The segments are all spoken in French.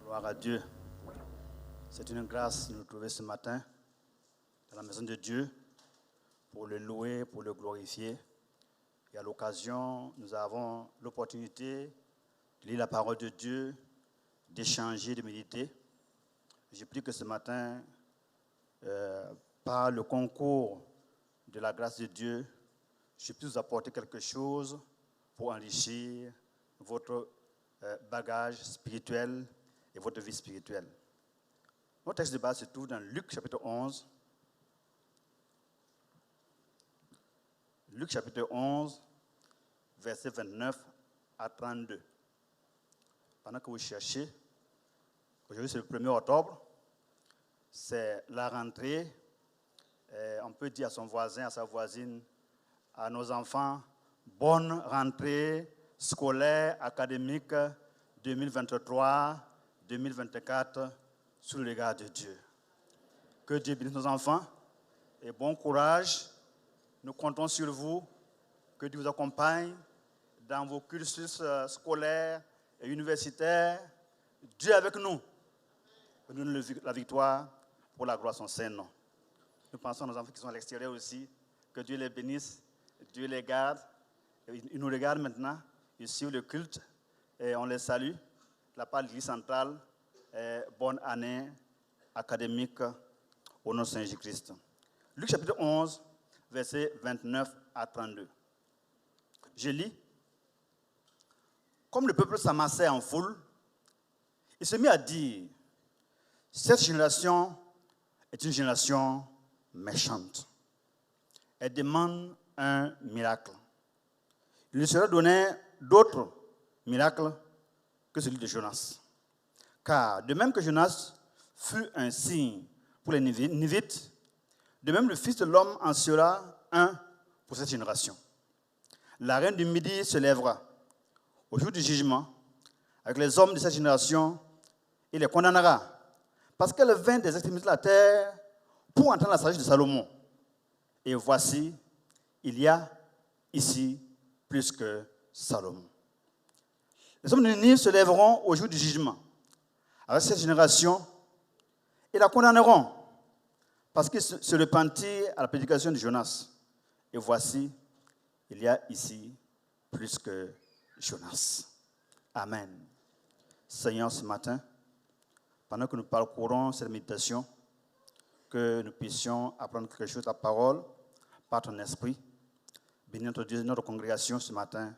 Gloire à Dieu. C'est une grâce de nous trouver ce matin dans la maison de Dieu pour le louer, pour le glorifier. Et à l'occasion, nous avons l'opportunité de lire la parole de Dieu, d'échanger, de méditer. Je prie que ce matin, par le concours de la grâce de Dieu, je puisse vous apporter quelque chose pour enrichir votre bagage spirituel et votre vie spirituelle. Notre texte de base se trouve dans Luc chapitre 11. Luc chapitre 11, versets 29 à 32. Pendant que vous cherchez, aujourd'hui c'est le 1er octobre, c'est la rentrée. On peut dire à son voisin, à sa voisine, à nos enfants, bonne rentrée scolaire, académique 2023-2024 sous le regard de Dieu. Que Dieu bénisse nos enfants et bon courage. Nous comptons sur vous, que Dieu vous accompagne dans vos cursus scolaires et universitaires. Dieu est avec nous. Nous donnons la victoire pour la gloire de son Saint-Nom. Nous pensons à nos enfants qui sont à l'extérieur aussi. Que Dieu les bénisse, Dieu les garde. Ils nous regardent maintenant, ils suivent le culte et on les salue. La part de l'Église centrale, bonne année académique au nom de Saint Jésus-Christ. Luc chapitre 11, versets 29 à 32. Je lis. Comme le peuple s'amassait en foule, il se mit à dire, cette génération est une génération méchante. Elle demande un miracle. Il lui sera donné d'autres miracles que celui de Jonas. Car de même que Jonas fut un signe pour les Nivites, de même le Fils de l'homme en sera un pour cette génération. La reine du Midi se lèvera au jour du jugement avec les hommes de cette génération et les condamnera, parce qu'elle vint des extrémités de la terre pour entendre la sagesse de Salomon. Et voici, il y a ici plus que Salomon. Les hommes de Ninive se lèveront au jour du jugement avec cette génération et la condamneront parce qu'ils se repentirent à la prédication de Jonas. Et voici, il y a ici plus que Jonas. Amen. Seigneur, ce matin, pendant que nous parcourons cette méditation, que nous puissions apprendre quelque chose de ta parole par ton esprit. Bénis notre Dieu, notre congrégation ce matin.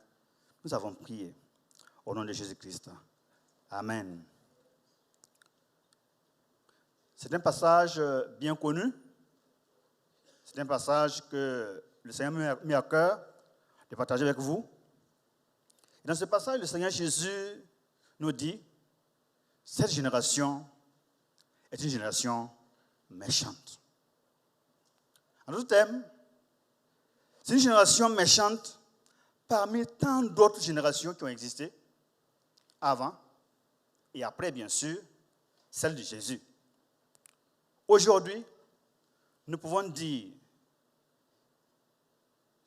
Nous avons prié au nom de Jésus-Christ. Amen. C'est un passage bien connu. C'est un passage que le Seigneur m'a mis à cœur de partager avec vous. Et dans ce passage, le Seigneur Jésus nous dit, cette génération est une génération méchante. En d'autres termes, c'est une génération méchante parmi tant d'autres générations qui ont existé avant et après, bien sûr, celle de Jésus. Aujourd'hui, nous pouvons dire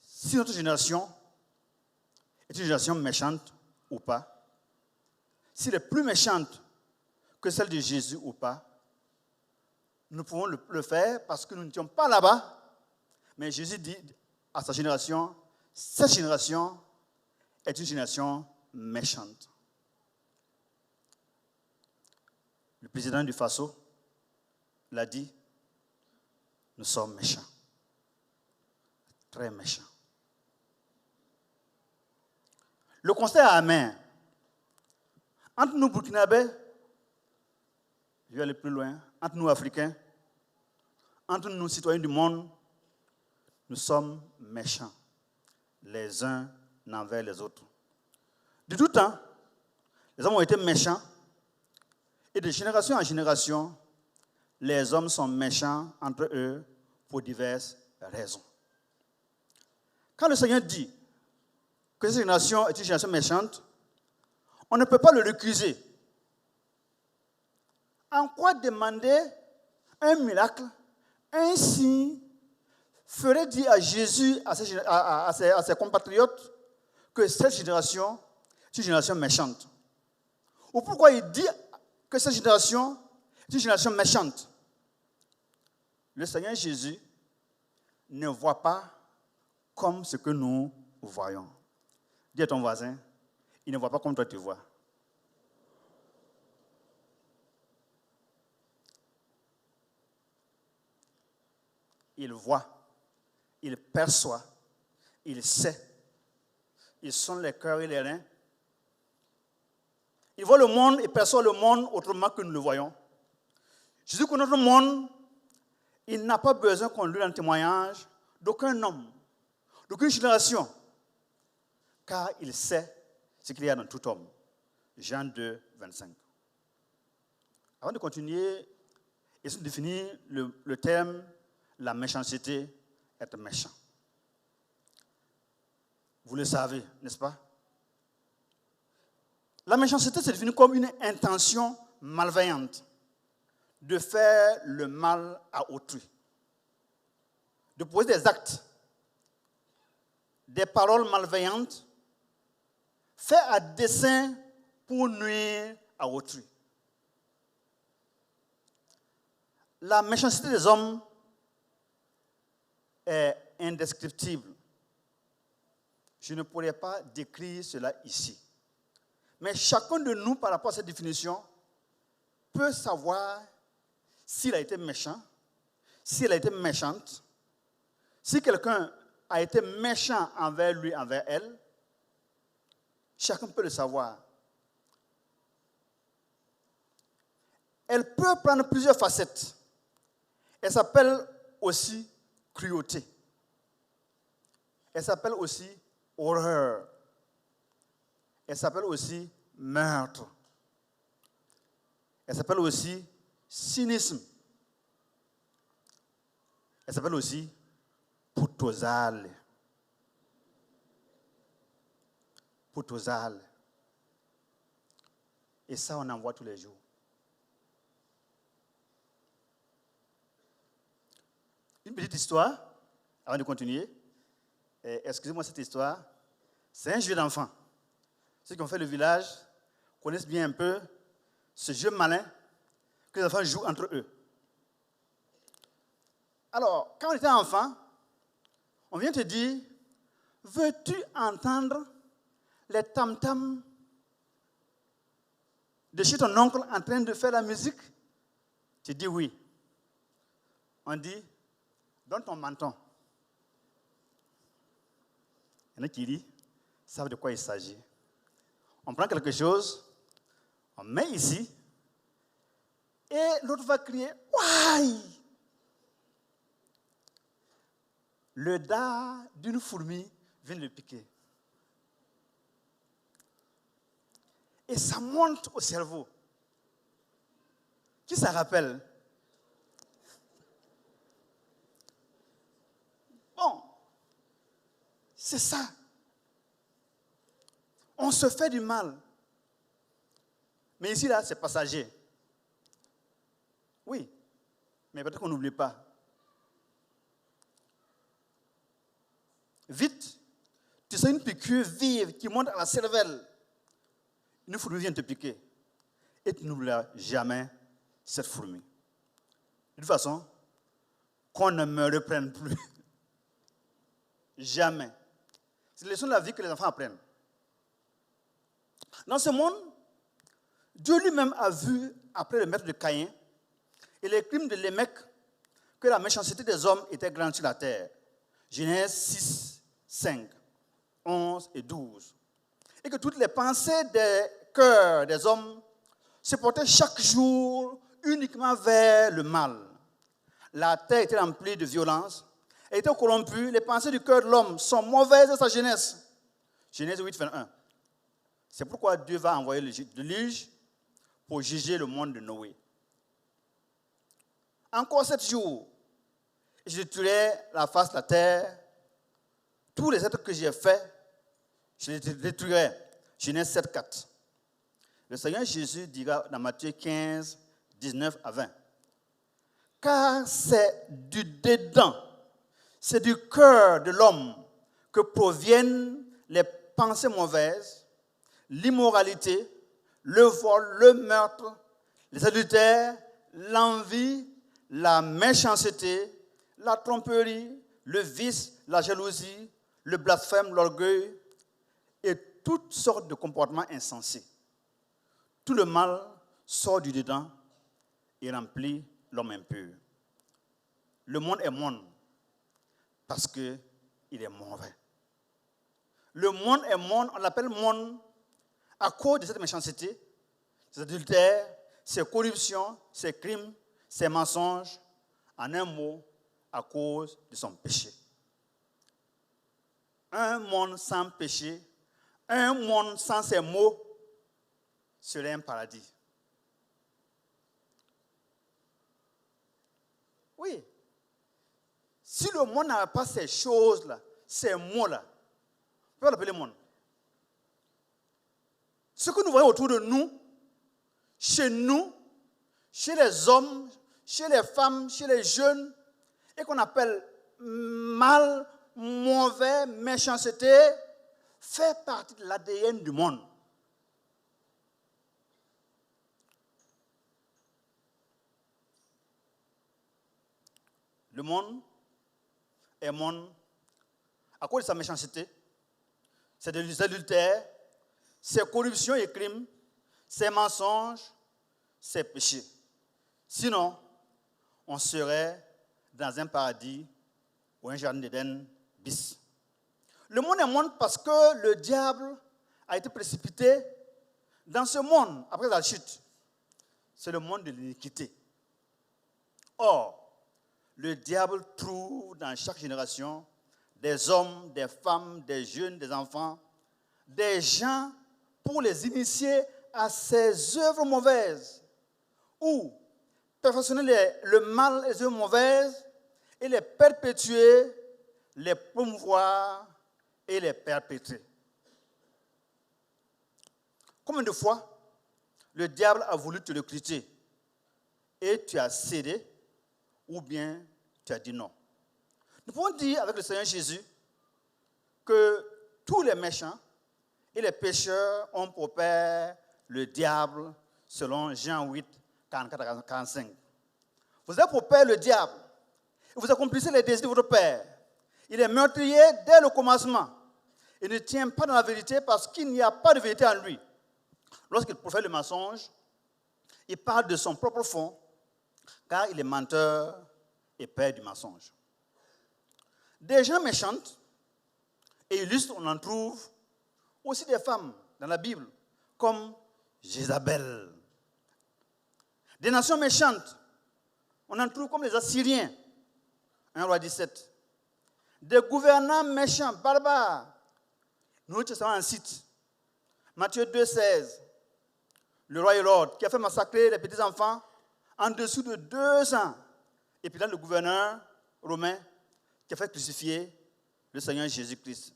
si notre génération est une génération méchante ou pas, si elle est plus méchante que celle de Jésus ou pas, nous pouvons le faire parce que nous n'étions pas là-bas, mais Jésus dit à sa génération, cette génération est une génération méchante. Le président du Faso l'a dit, nous sommes méchants, très méchants. Le constat est amer. Entre nous Burkinabés, je vais aller plus loin, entre nous Africains, entre nous citoyens du monde, nous sommes méchants, les uns envers les autres. De tout temps, les hommes ont été méchants, et de génération en génération, les hommes sont méchants entre eux pour diverses raisons. Quand le Seigneur dit que cette génération est une génération méchante, on ne peut pas le recuser. En quoi demander un miracle, un signe, ferait dire à Jésus, à ses compatriotes, que cette génération est une génération méchante? Ou pourquoi il dit que cette génération est une génération méchante. Le Seigneur Jésus ne voit pas comme ce que nous voyons. Dis à ton voisin, il ne voit pas comme toi tu vois. Il voit, il perçoit, il sait. Il sonde les cœurs et les reins. Il voit le monde et perçoit le monde autrement que nous le voyons. Jésus connaît notre monde. Il n'a pas besoin qu'on lui donne un témoignage d'aucun homme, d'aucune génération, car il sait ce qu'il y a dans tout homme. Jean 2, 25. Avant de continuer, il faut définir le terme la méchanceté, être méchant. Vous le savez, n'est-ce pas? La méchanceté se définit comme une intention malveillante de faire le mal à autrui, de poser des actes, des paroles malveillantes, faits à dessein pour nuire à autrui. La méchanceté des hommes est indescriptible. Je ne pourrais pas décrire cela ici. Mais chacun de nous, par rapport à cette définition, peut savoir s'il a été méchant, si elle a été méchante, si quelqu'un a été méchant envers lui, envers elle. Chacun peut le savoir. Elle peut prendre plusieurs facettes. Elle s'appelle aussi cruauté. Elle s'appelle aussi horreur. Elle s'appelle aussi meurtre. Elle s'appelle aussi cynisme. Elle s'appelle aussi putozale. Putozale. Et ça, on en voit tous les jours. Une petite histoire, avant de continuer. Excusez-moi cette histoire. C'est un jeu d'enfant. Ceux qui ont fait le village connaissent bien un peu ce jeu malin que les enfants jouent entre eux. Alors, quand on était enfant, on vient te dire, veux-tu entendre les tam-tams de chez ton oncle en train de faire la musique? Tu dis oui. On dit, donne ton menton. Il y en a qui disent, savent de quoi il s'agit. On prend quelque chose, on met ici, et l'autre va crier, ouaille! Le dard d'une fourmi vient le piquer. Et ça monte au cerveau. Qui ça rappelle? Bon, c'est ça. On se fait du mal. Mais ici, là, c'est passager. Oui, mais peut-être qu'on n'oublie pas. Vite, tu sens une piqûre vive qui monte à la cervelle. Une fourmi vient te piquer. Et tu n'oublieras jamais cette fourmi. De toute façon, qu'on ne me reprenne plus. Jamais. C'est la leçon de la vie que les enfants apprennent. Dans ce monde, Dieu lui-même a vu, après le meurtre de Caïn et les crimes de Lémec, que la méchanceté des hommes était grande sur la terre. Genèse 6, 5, 11 et 12. Et que toutes les pensées des cœurs des hommes se portaient chaque jour uniquement vers le mal. La terre était remplie de violence, elle était corrompue, les pensées du cœur de l'homme sont mauvaises à sa jeunesse. Genèse 8, 21. C'est pourquoi Dieu va envoyer le déluge pour juger le monde de Noé. Encore 7 jours, je détruirai la face de la terre. Tous les êtres que j'ai faits, je les détruirai. Genèse 7, 4. Le Seigneur Jésus dira dans Matthieu 15, 19 à 20. Car c'est du dedans, c'est du cœur de l'homme que proviennent les pensées mauvaises, l'immoralité, le vol, le meurtre, les adultères, l'envie, la méchanceté, la tromperie, le vice, la jalousie, le blasphème, l'orgueil et toutes sortes de comportements insensés. Tout le mal sort du dedans et remplit l'homme impur. Le monde est monde parce qu'il est mauvais. Le monde est monde, on l'appelle monde à cause de cette méchanceté, ces adultères, ces corruptions, ces crimes, ces mensonges, en un mot, à cause de son péché. Un monde sans péché, un monde sans ces mots, serait un paradis. Oui. Si le monde n'avait pas ces choses-là, ces mots-là, on peut l'appeler monde. Ce que nous voyons autour de nous, chez les hommes, chez les femmes, chez les jeunes, et qu'on appelle mal, mauvais, méchanceté, fait partie de l'ADN du monde. Le monde est monde à cause de sa méchanceté, ses adultères, ses corruptions et crimes, ses mensonges, ses péchés. Sinon, on serait dans un paradis ou un jardin d'Éden bis. Le monde est monde parce que le diable a été précipité dans ce monde après la chute. C'est le monde de l'iniquité. Or, le diable trouve dans chaque génération des hommes, des femmes, des jeunes, des enfants, des gens pour les initier à ces œuvres mauvaises ou perfectionner le mal et les œuvres mauvaises et les perpétuer, les promouvoir et les perpétrer. Combien de fois le diable a voulu te recruter et tu as cédé ou bien tu as dit non? Nous pouvons dire avec le Seigneur Jésus que tous les méchants et les pécheurs ont pour père le diable, selon Jean 8, 44 à 45. Vous avez pour père le diable, et vous accomplissez les désirs de votre père. Il est meurtrier dès le commencement. Il ne tient pas dans la vérité parce qu'il n'y a pas de vérité en lui. Lorsqu'il profère le mensonge, il parle de son propre fond, car il est menteur et père du mensonge. Des gens méchantes et illustres, on en trouve aussi des femmes dans la Bible, comme Jézabel. Des nations méchantes, on en trouve comme les Assyriens, 1 roi 17. Des gouvernants méchants, barbares, nous Testament en cite. Matthieu 2, 16. Le roi Hérode, qui a fait massacrer les petits enfants en dessous de 2 ans. Et puis là, le gouverneur romain qui a fait crucifier le Seigneur Jésus-Christ.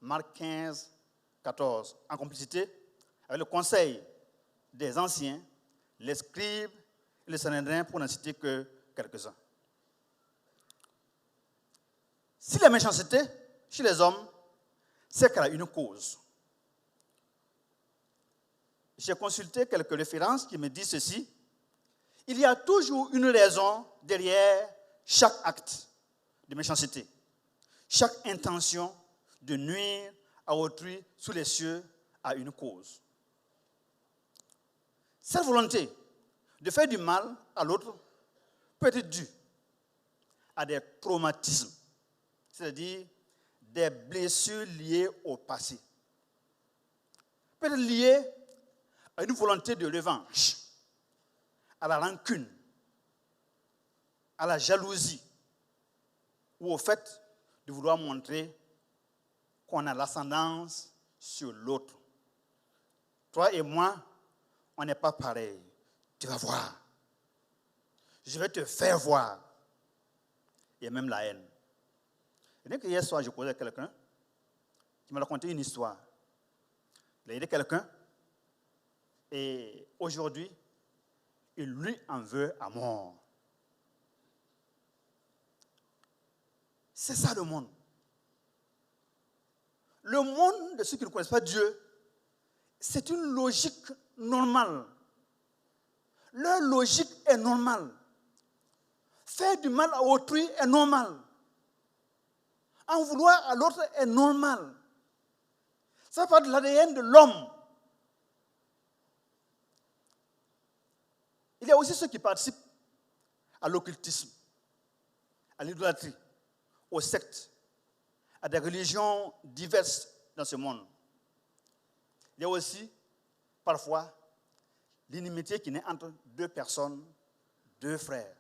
Marc 15, 14. En complicité avec le conseil des anciens, les scribes et les sanhédrins, pour n'en citer que quelques-uns. Si la méchanceté chez les hommes, c'est qu'elle a une cause. J'ai consulté quelques références qui me disent ceci. Il y a toujours une raison derrière chaque acte de méchanceté, chaque intention de nuire à autrui sous les cieux a une cause. Cette volonté de faire du mal à l'autre peut être due à des traumatismes, c'est-à-dire des blessures liées au passé. Peut être liée à une volonté de revanche, à la rancune, à la jalousie, ou au fait de vouloir montrer qu'on a l'ascendance sur l'autre. Toi et moi, on n'est pas pareil. Tu vas voir. Je vais te faire voir. Il y a même la haine. Et dès que hier soir, je causais à quelqu'un qui m'a raconté une histoire. Il a aidé quelqu'un et aujourd'hui, il lui en veut à mort. C'est ça le monde. Le monde de ceux qui ne connaissent pas Dieu, c'est une logique normale. Leur logique est normale. Faire du mal à autrui est normal. En vouloir à l'autre est normal. Ça fait partie de l'ADN de l'homme. Il y a aussi ceux qui participent à l'occultisme, à l'idolâtrie, aux sectes, à des religions diverses dans ce monde. Il y a aussi, parfois, l'inimitié qui naît entre deux personnes, deux frères.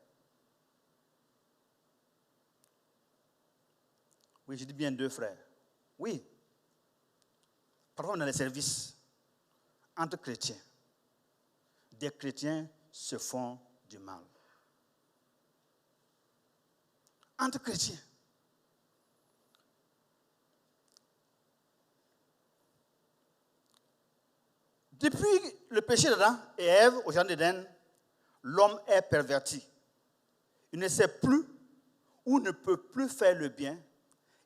Oui, je dis bien deux frères. Oui. Parfois, dans les services entre chrétiens, des chrétiens se font du mal. Entre chrétiens. Depuis le péché d'Adam et Ève au jardin d'Éden, l'homme est perverti. Il ne sait plus ou ne peut plus faire le bien.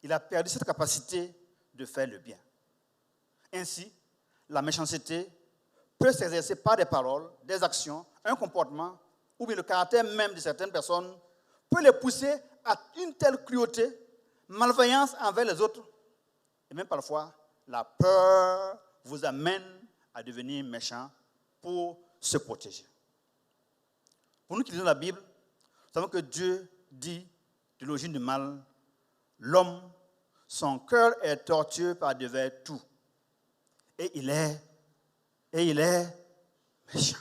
Il a perdu cette capacité de faire le bien. Ainsi, la méchanceté peut s'exercer par des paroles, des actions, un comportement, ou bien le caractère même de certaines personnes peut les pousser à une telle cruauté, malveillance envers les autres. Et même parfois, la peur vous amène à devenir méchant pour se protéger. Pour nous qui lisons la Bible, nous savons que Dieu dit de l'origine du mal, l'homme, son cœur est tortueux par devers tout. Et il est méchant.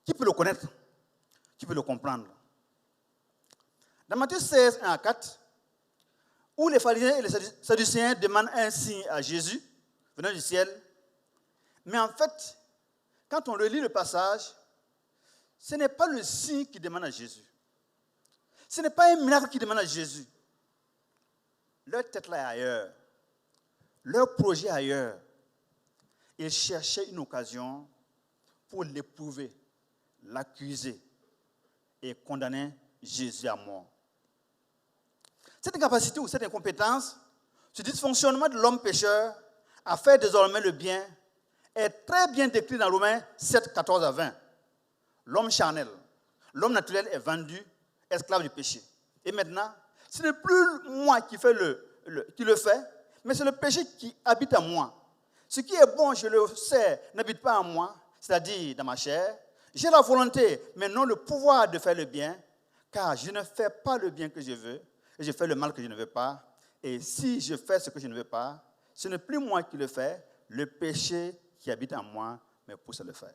Qui peut le connaître? Qui peut le comprendre? Dans Matthieu 16, 1 à 4, où les pharisiens et les sadducéens demandent un signe à Jésus, venant du ciel, mais en fait, quand on relit le passage, ce n'est pas le signe qui demande à Jésus. Ce n'est pas un miracle qui demande à Jésus. Leur tête là est ailleurs. Leur projet est ailleurs. Ils cherchaient une occasion pour l'éprouver, l'accuser et condamner Jésus à mort. Cette incapacité ou cette incompétence, ce dysfonctionnement de l'homme pécheur à faire désormais le bien est très bien décrit dans Romains 7, 14 à 20. L'homme charnel, l'homme naturel est vendu, esclave du péché. Et maintenant, ce n'est plus moi qui le fais, mais c'est le péché qui habite en moi. Ce qui est bon, je le sais, n'habite pas en moi, c'est-à-dire dans ma chair. J'ai la volonté, mais non le pouvoir de faire le bien, car je ne fais pas le bien que je veux, et je fais le mal que je ne veux pas. Et si je fais ce que je ne veux pas, ce n'est plus moi qui le fais, le péché qui habite en moi me pousse à le faire.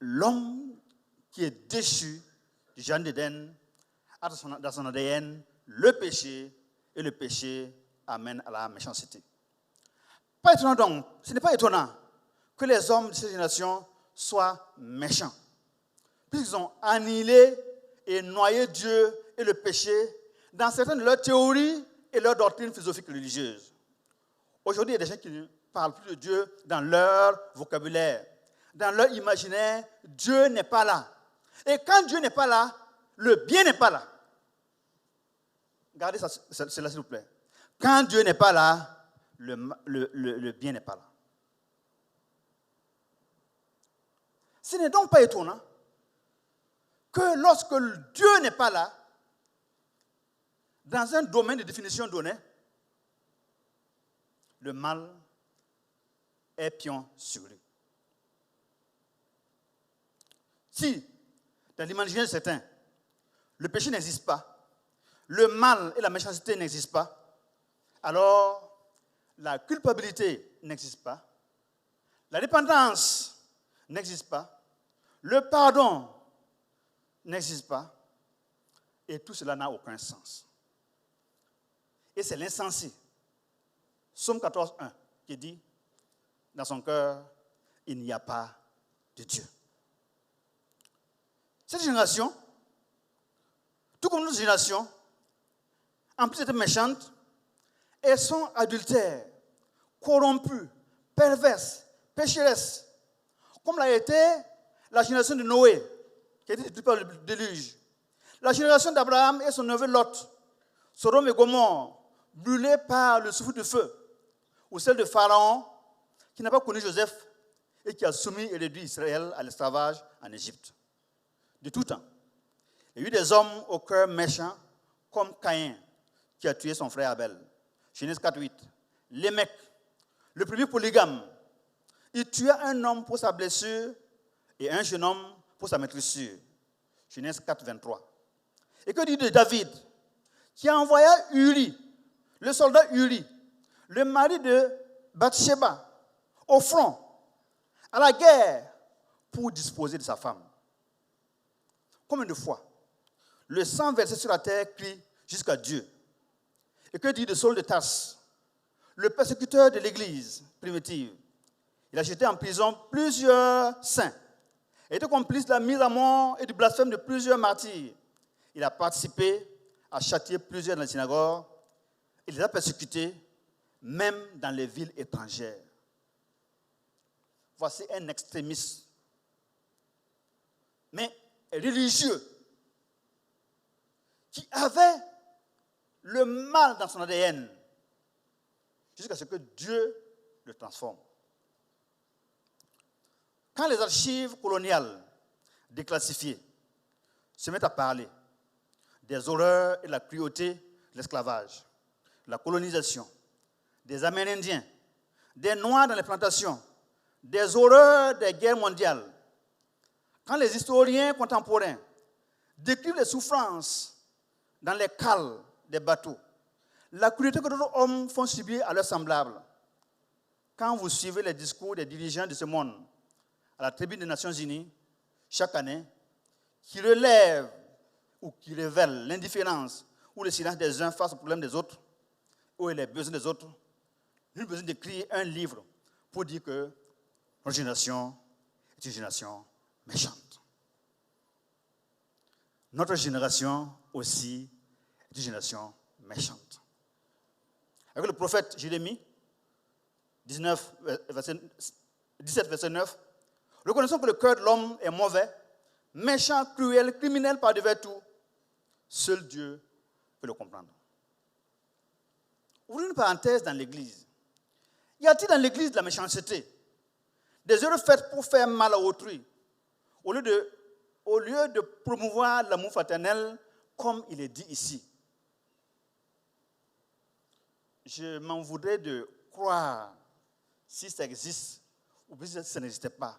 L'homme qui est déchu du jardin d'Éden a dans son ADN le péché, et le péché amène à la méchanceté. Pas étonnant donc, ce n'est pas étonnant que les hommes de cette génération soient méchants, puisqu'ils ont annihilé et noyé Dieu et le péché dans certaines de leurs théories et leurs doctrines philosophiques religieuses. Aujourd'hui, il y a des gens qui ne parlent plus de Dieu dans leur vocabulaire, dans leur imaginaire. Dieu n'est pas là. Et quand Dieu n'est pas là, le bien n'est pas là. Gardez cela, s'il vous plaît. Quand Dieu n'est pas là, le bien n'est pas là. Ce n'est donc pas étonnant que lorsque Dieu n'est pas là, dans un domaine de définition donné, le mal est pion sur lui. Si, dans l'imaginaire de certains, le péché n'existe pas, le mal et la méchanceté n'existent pas, alors la culpabilité n'existe pas, la dépendance n'existe pas, le pardon n'existe pas, et tout cela n'a aucun sens. Et c'est l'insensé, Psaume 14, 1, qui dit, dans son cœur, il n'y a pas de Dieu. Cette génération, tout comme notre génération, en plus d'être méchantes, elles sont adultères, corrompues, perverses, pécheresses, comme l'a été la génération de Noé, qui a été détruite par le déluge. La génération d'Abraham et son neveu Lot, Sodome et Gomorrhe, brûlés par le souffle de feu, ou celle de Pharaon, qui n'a pas connu Joseph et qui a soumis et réduit Israël à l'esclavage en Égypte. De tout temps. Il y a eu des hommes au cœur méchant, comme Caïn, qui a tué son frère Abel. Genèse 4:8. Lémec, le premier polygame, il tua un homme pour sa blessure et un jeune homme pour sa maîtrissure. Genèse 4:23. Et que dit de David, qui a envoyé Uri, le soldat Uri, le mari de Bathsheba, au front, à la guerre, pour disposer de sa femme. Combien de fois le sang versé sur la terre crie jusqu'à Dieu? Et que dit de Saul de Tarse, le persécuteur de l'Église primitive? Il a jeté en prison plusieurs saints, et était complice de la mise à mort et du blasphème de plusieurs martyrs. Il a participé à châtier plusieurs dans les synagogues. Il les a persécutés, même dans les villes étrangères. Voici un extrémiste, mais religieux, qui avait le mal dans son ADN, jusqu'à ce que Dieu le transforme. Quand les archives coloniales déclassifiées se mettent à parler des horreurs et de la cruauté de l'esclavage, de la colonisation, des Amérindiens, des Noirs dans les plantations, des horreurs des guerres mondiales, quand les historiens contemporains décrivent les souffrances dans les cales des bateaux, la cruauté que d'autres hommes font subir à leurs semblables, quand vous suivez les discours des dirigeants de ce monde à la tribune des Nations Unies, chaque année, qui relèvent ou qui révèlent l'indifférence ou le silence des uns face aux problèmes des autres, ou les besoins des autres, nous avons besoin d'écrire un livre pour dire que notre génération est une génération méchante. Notre génération aussi est une génération méchante. Avec le prophète Jérémie, 17, verset 9, reconnaissons que le cœur de l'homme est mauvais, méchant, cruel, criminel par-devers tout. Seul Dieu peut le comprendre. Ouvrez une parenthèse dans l'Église. Y a-t-il dans l'Église de la méchanceté? Des œuvres faites pour faire mal à autrui, au lieu de promouvoir l'amour fraternel, comme il est dit ici. Je m'en voudrais de croire si ça existe ou si ça n'existait pas.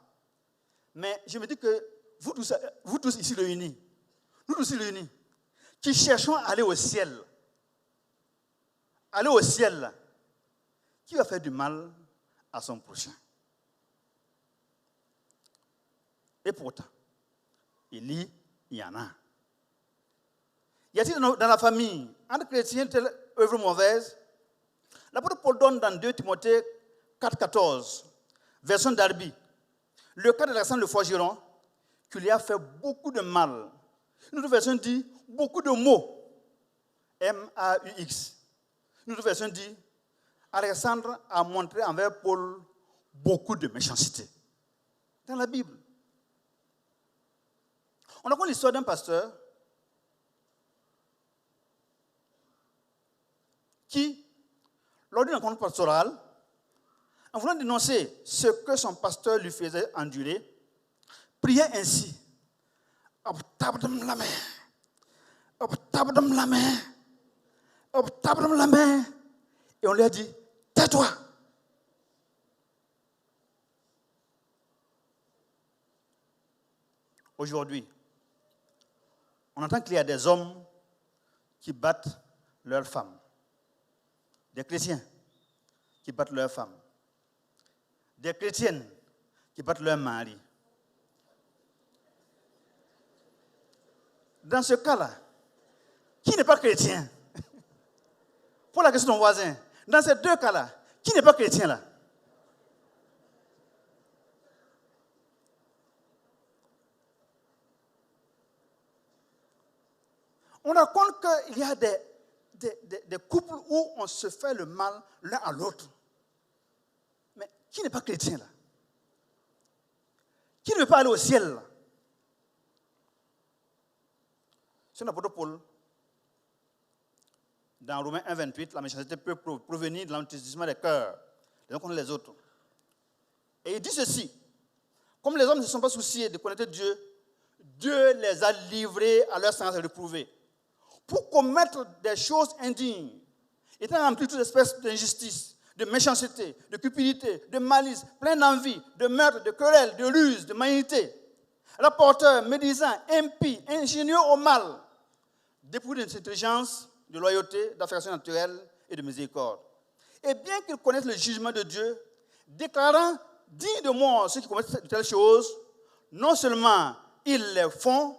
Mais je me dis que vous tous ici réunis, nous tous ici réunis, qui cherchons à aller au ciel, qui va faire du mal à son prochain? Et pourtant, il y en a. Y a-t-il dans la famille, entre chrétiens, telle œuvre mauvaise? L'apôtre Paul donne dans 2 Timothée 4,14, version d'Arby, le cas d'Alexandre le Forgeron, qui lui a fait beaucoup de mal. Une autre version dit beaucoup de maux, M-A-U-X. Une autre version dit Alexandre a montré envers Paul beaucoup de méchanceté. Dans la Bible. On raconte l'histoire d'un pasteur qui, lors d'une rencontre pastorale, en voulant dénoncer ce que son pasteur lui faisait endurer, priait ainsi. Et on lui a dit, tais-toi. Aujourd'hui, on entend qu'il y a des hommes qui battent leurs femmes, des chrétiens qui battent leurs femmes, des chrétiennes qui battent leurs maris. Dans ce cas-là, qui n'est pas chrétien? Pour la question de ton voisin, dans ces deux cas-là, qui n'est pas chrétien là? On raconte qu'il y a des couples où on se fait le mal l'un à l'autre. Mais qui n'est pas chrétien là? Qui ne veut pas aller au ciel là? C'est l'apôtre Paul. Dans Romains 1,28, la méchanceté peut provenir de l'endurcissement des cœurs les uns contre les autres. Et il dit ceci, Comme les hommes ne se sont pas souciés de connaître Dieu, Dieu les a livrés à leur sens réprouvée. Pour commettre des choses indignes, étant remplis de toutes espèces d'injustice, de méchanceté, de cupidité, de malice, plein d'envie, de meurtre, de querelle, de ruse, de malignité, rapporteurs, médisants, impies, ingénieux au mal, dépourvus d'intelligence, de loyauté, d'affection naturelle et de miséricorde. Et bien qu'ils connaissent le jugement de Dieu, déclarant digne de mort ceux qui commettent de telles choses, non seulement ils les font,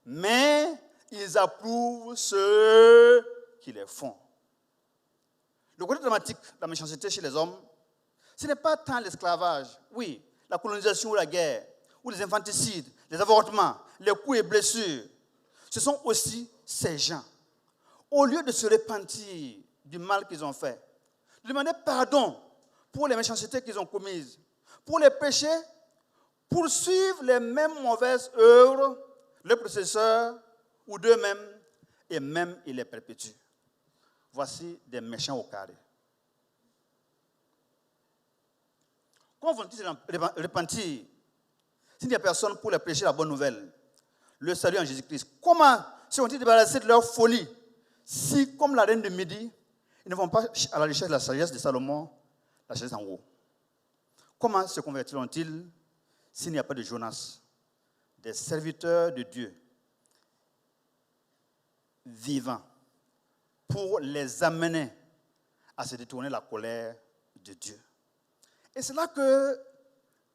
mais ils approuvent ceux qui les font. Le côté dramatique de la méchanceté chez les hommes, ce n'est pas tant l'esclavage, oui, la colonisation ou la guerre, ou les infanticides, les avortements, les coups et blessures. Ce sont aussi ces gens, au lieu de se repentir du mal qu'ils ont fait, de demander pardon pour les méchancetés qu'ils ont commises, pour les péchés, poursuivre les mêmes mauvaises œuvres, leurs prédécesseurs ou d'eux-mêmes, et même ils les perpétuent. Voici des méchants au carré. Comment vont-ils se repentir s'il n'y a personne pour les prêcher la bonne nouvelle, le salut en Jésus-Christ? Comment se vont-ils débarrasser de leur folie si, comme la reine de Midi, ils ne vont pas à la recherche de la sagesse de Salomon, la sagesse en haut? Comment se convertiront-ils s'il n'y a pas de Jonas, des serviteurs de Dieu vivants, pour les amener à se détourner de la colère de Dieu? Et c'est là que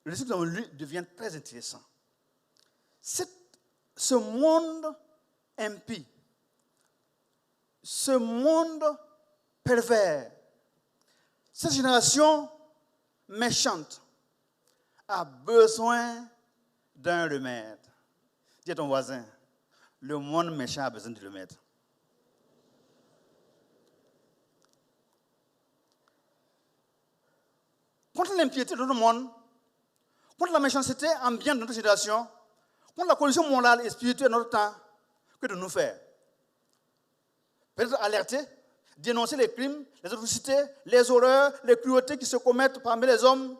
le récit que nous avons lu devient très intéressant. Ce monde impie, ce monde pervers, cette génération méchante a besoin d'un remède. Dis à ton voisin, le monde méchant a besoin de remède. Contre l'impiété de notre monde, contre la méchanceté ambiante de notre génération, contre la condition morale et spirituelle de notre temps, que de nous faire? Peut-être alerter, dénoncer les crimes, les atrocités, les horreurs, les cruautés qui se commettent parmi les hommes,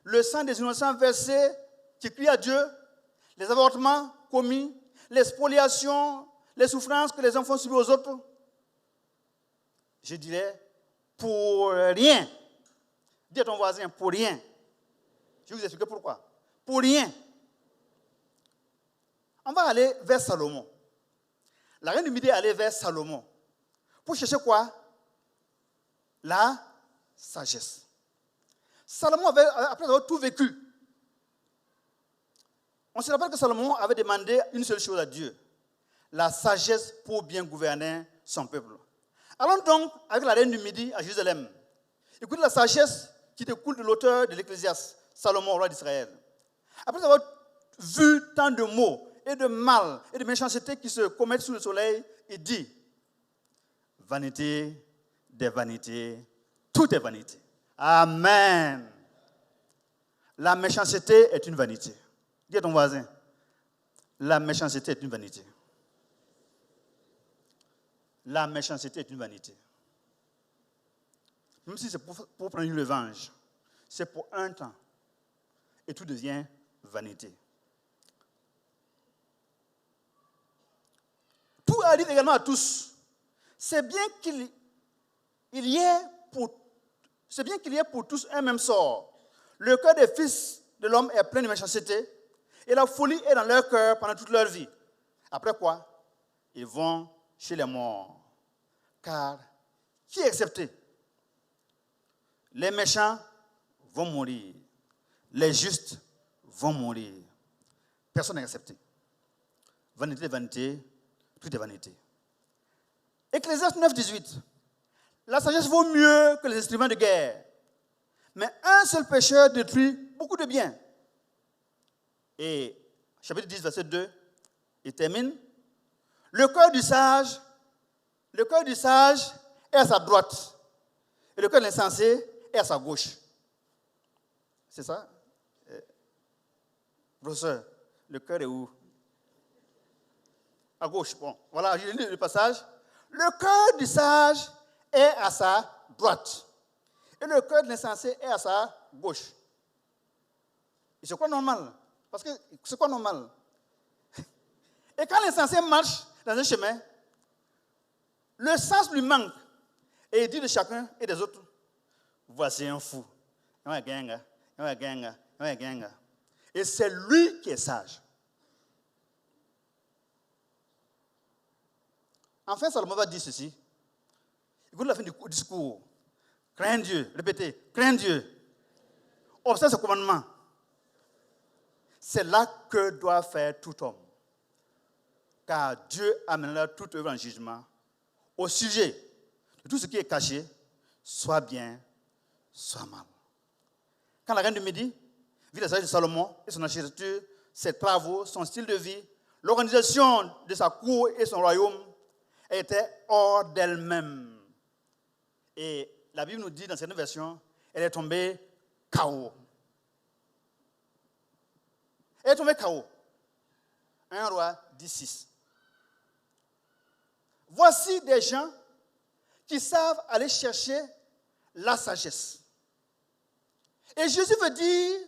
le sang des innocents versé qui crient à Dieu, les avortements commis, les spoliations, les souffrances que les enfants subissent aux autres. Je dirais, pour rien. Dis à ton voisin, pour rien. Je vais vous expliquer pourquoi. Pour rien. On va aller vers Salomon. La reine du Midi est allée vers Salomon. Pour chercher quoi? La sagesse. Salomon avait, après avoir tout vécu, on se rappelle que Salomon avait demandé une seule chose à Dieu: la sagesse pour bien gouverner son peuple. Allons donc avec la reine du Midi à Jérusalem. Écoutez la sagesse qui découle de l'auteur de l'Ecclésiaste, Salomon, roi d'Israël. Après avoir vu tant de maux et de mal et de méchanceté qui se commettent sous le soleil, il dit: vanité des vanités, tout est vanité. Amen. La méchanceté est une vanité. Dis à ton voisin, la méchanceté est une vanité. La méchanceté est une vanité. Même si c'est pour prendre une revanche, c'est pour un temps. Et tout devient vanité. Tout arrive également à tous. C'est bien qu'il y ait pour tous un même sort. Le cœur des fils de l'homme est plein de méchanceté et la folie est dans leur cœur pendant toute leur vie. Après quoi? Ils vont chez les morts. Car qui est accepté? Les méchants vont mourir. Les justes vont mourir. Personne n'est accepté. Vanité, vanité, tout est vanité. Ecclésiaste 9, 18. La sagesse vaut mieux que les instruments de guerre. Mais un seul pécheur détruit beaucoup de biens. Et chapitre 10, verset 2, il termine. Le cœur du sage est à sa droite. Et le cœur de l'insensé est à sa gauche. C'est ça? Professeur, le cœur est où? À gauche. Bon, voilà, je lis le passage. Le cœur du sage est à sa droite. Et le cœur de l'insensé est à sa gauche. Et c'est quoi normal? Parce que c'est quoi normal? Et quand l'insensé marche dans un chemin, le sens lui manque. Et il dit de chacun et des autres, voici un fou. Et c'est lui qui est sage. Enfin, Salomon va dire ceci. Écoute la fin du discours. Crains Dieu. Répétez. Crains Dieu. Observe ce commandement. C'est là que doit faire tout homme. Car Dieu amènera toute œuvre en jugement au sujet de tout ce qui est caché, soit bien, soit mal. Quand la reine du Midi vit la sagesse de Salomon et son architecture, ses travaux, son style de vie, l'organisation de sa cour et son royaume, elle était hors d'elle-même. Et la Bible nous dit dans cette version, elle est tombée KO. Elle est tombée KO. 1 Roi 10:6. Voici des gens qui savent aller chercher la sagesse. Et Jésus veut dire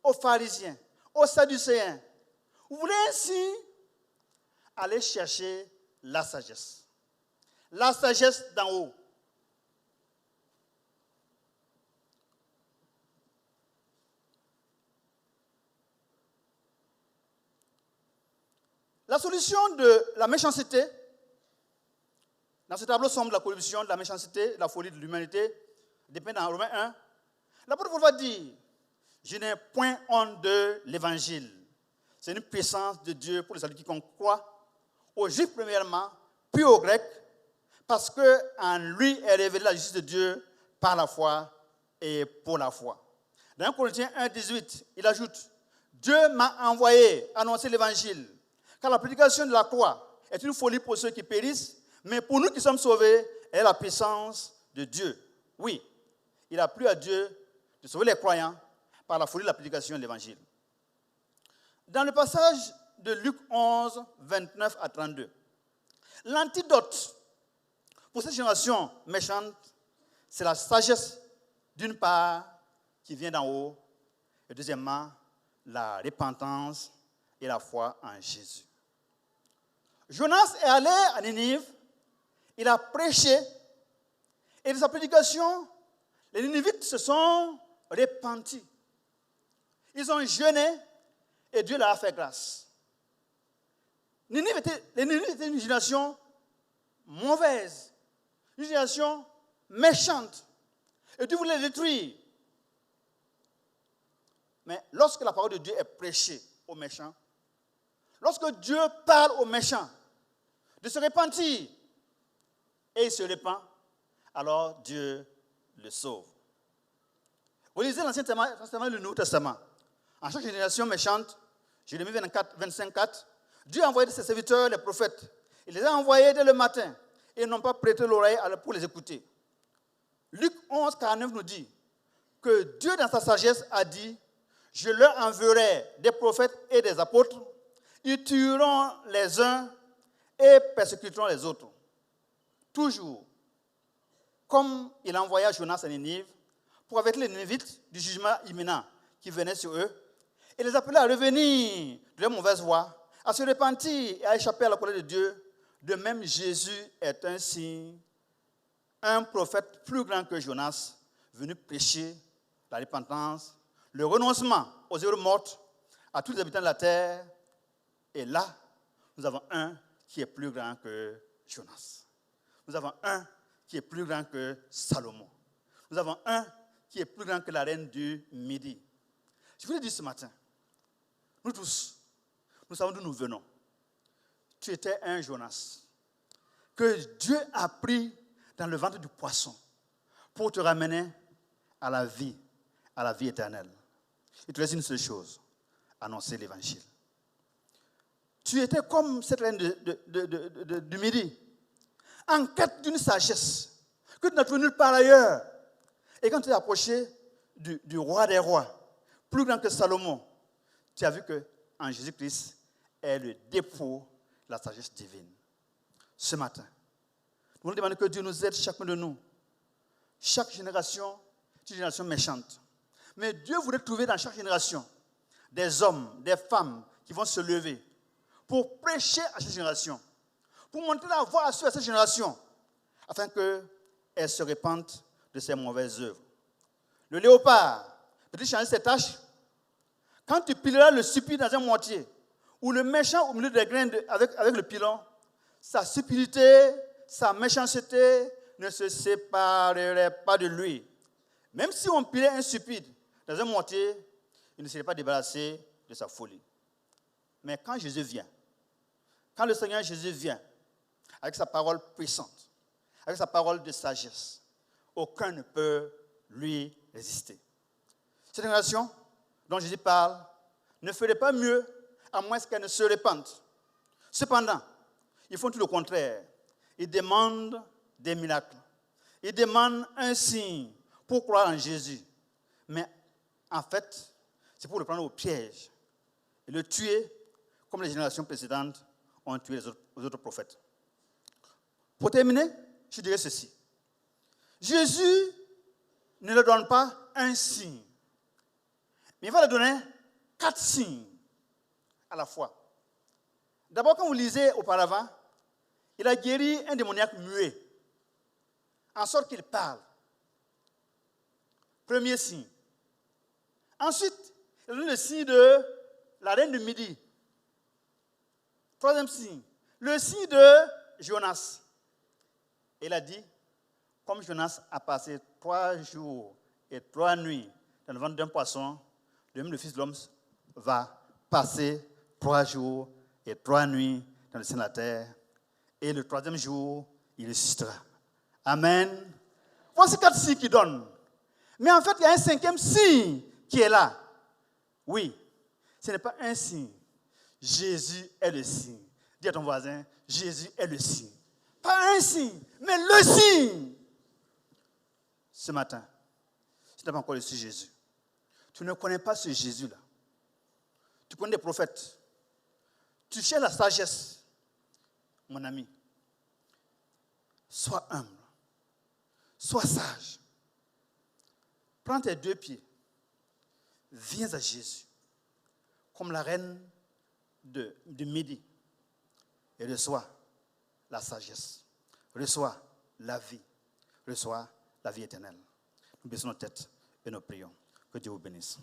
aux pharisiens, aux sadducéens, vous voulez ainsi aller chercher la sagesse. La sagesse d'en haut. La solution de la méchanceté, dans ce tableau sombre de la corruption, de la méchanceté, de la folie de l'humanité, dépend dans Romains 1. L'apôtre Paul va dire, je n'ai point honte de l'évangile. C'est une puissance de Dieu pour les salut quiconque croit, aux Juifs premièrement, puis aux Grecs, parce qu'en lui est révélée la justice de Dieu par la foi et pour la foi. Dans 1 Corinthiens 1:18, il ajoute, Dieu m'a envoyé annoncer l'évangile, car la prédication de la croix est une folie pour ceux qui périssent, mais pour nous qui sommes sauvés, elle est la puissance de Dieu. Oui, il a plu à Dieu de sauver les croyants par la folie de la prédication de l'évangile. Dans le passage de Luc 11, 29 à 32, l'antidote pour cette génération méchante, c'est la sagesse, d'une part, qui vient d'en haut, et deuxièmement, la repentance et la foi en Jésus. Jonas est allé à Ninive, il a prêché, et de sa prédication, les Ninivites se sont repentis. Ils ont jeûné, et Dieu leur a fait grâce. Les Ninivites étaient une génération mauvaise, une génération méchante, et Dieu voulait les détruire. Mais lorsque la parole de Dieu est prêchée aux méchants, lorsque Dieu parle aux méchants de se repentir, et il se repent, alors Dieu le sauve. Vous lisez l'Ancien Testament et le Nouveau Testament. En chaque génération méchante, Jérémie 25:4, Dieu a envoyé ses serviteurs, les prophètes. Il les a envoyés dès le matin et ils n'ont pas prêté l'oreille pour les écouter. Luc 11:49 nous dit que Dieu, dans sa sagesse, a dit, je leur enverrai des prophètes et des apôtres, ils tueront les uns et persécuteront les autres. Toujours, comme il envoya Jonas à Ninive pour avertir les Ninivites du jugement imminent qui venait sur eux, et les appeler à revenir de leur mauvaise voie, à se repentir et à échapper à la colère de Dieu. De même, Jésus est un signe, un prophète plus grand que Jonas, venu prêcher la repentance, le renoncement aux œuvres mortes à tous les habitants de la terre. Et là, nous avons un qui est plus grand que Jonas. Nous avons un qui est plus grand que Salomon. Nous avons un qui est plus grand que la reine du Midi. Je voulais dire ce matin, nous tous, nous savons d'où nous venons. Tu étais un Jonas que Dieu a pris dans le ventre du poisson pour te ramener à la vie éternelle. Il te laisse une seule chose, annoncer l'évangile. Tu étais comme cette reine du Midi, en quête d'une sagesse que tu n'as trouvée nulle part ailleurs. Et quand tu t'es approché du roi des rois, plus grand que Salomon, tu as vu qu'en Jésus-Christ est le dépôt de la sagesse divine. Ce matin, nous voulons demander que Dieu nous aide, chacun de nous. Chaque génération est une génération méchante. Mais Dieu voulait trouver dans chaque génération des hommes, des femmes qui vont se lever pour prêcher à cette génération, pour montrer la voie à cette génération, afin qu'elle se répande de ses mauvaises œuvres. Le léopard peut-il changer ses tâches? Quand tu pileras le subtil dans un mortier, ou le méchant au milieu des grains avec le pilon, sa subtilité, sa méchanceté ne se séparerait pas de lui. Même si on pilait un stupide dans un mortier, il ne serait pas débarrassé de sa folie. Mais quand Jésus vient, quand le Seigneur Jésus vient, avec sa parole puissante, avec sa parole de sagesse, aucun ne peut lui résister. Cette génération dont Jésus parle ne ferait pas mieux à moins qu'elle ne se répande. Cependant, ils font tout le contraire. Ils demandent des miracles. Ils demandent un signe pour croire en Jésus. Mais en fait, c'est pour le prendre au piège et le tuer comme les générations précédentes ont tué les autres prophètes. Pour terminer, je dirais ceci. Jésus ne leur donne pas un signe, mais il va leur donner 4 signes à la fois. D'abord, quand vous lisez auparavant, il a guéri un démoniaque muet, en sorte qu'il parle. Premier signe. Ensuite, il a donné le signe de la reine de midi. Troisième signe, le signe de Jonas. Il a dit, comme Jonas a passé 3 jours et 3 nuits dans le ventre d'un poisson, de même le Fils de l'homme va passer 3 jours et 3 nuits dans le sein de la terre. Et le 3e jour, il ressuscitera. Amen. Voici 4 signes qu'il donne. Mais en fait, il y a un 5e signe qui est là. Oui, ce n'est pas un signe. Jésus est le signe. Dis à ton voisin, Jésus est le signe. Pas un signe, mais le signe. Ce matin, si tu n'as pas encore reçu Jésus, tu ne connais pas ce Jésus-là. Tu connais des prophètes. Tu cherches la sagesse, mon ami. Sois humble. Sois sage. Prends tes 2 pieds. Viens à Jésus, comme la reine de midi, et reçois la sagesse. Reçois la vie. Reçois la vie éternelle. Nous baissons nos têtes et nous prions. Que Dieu vous bénisse.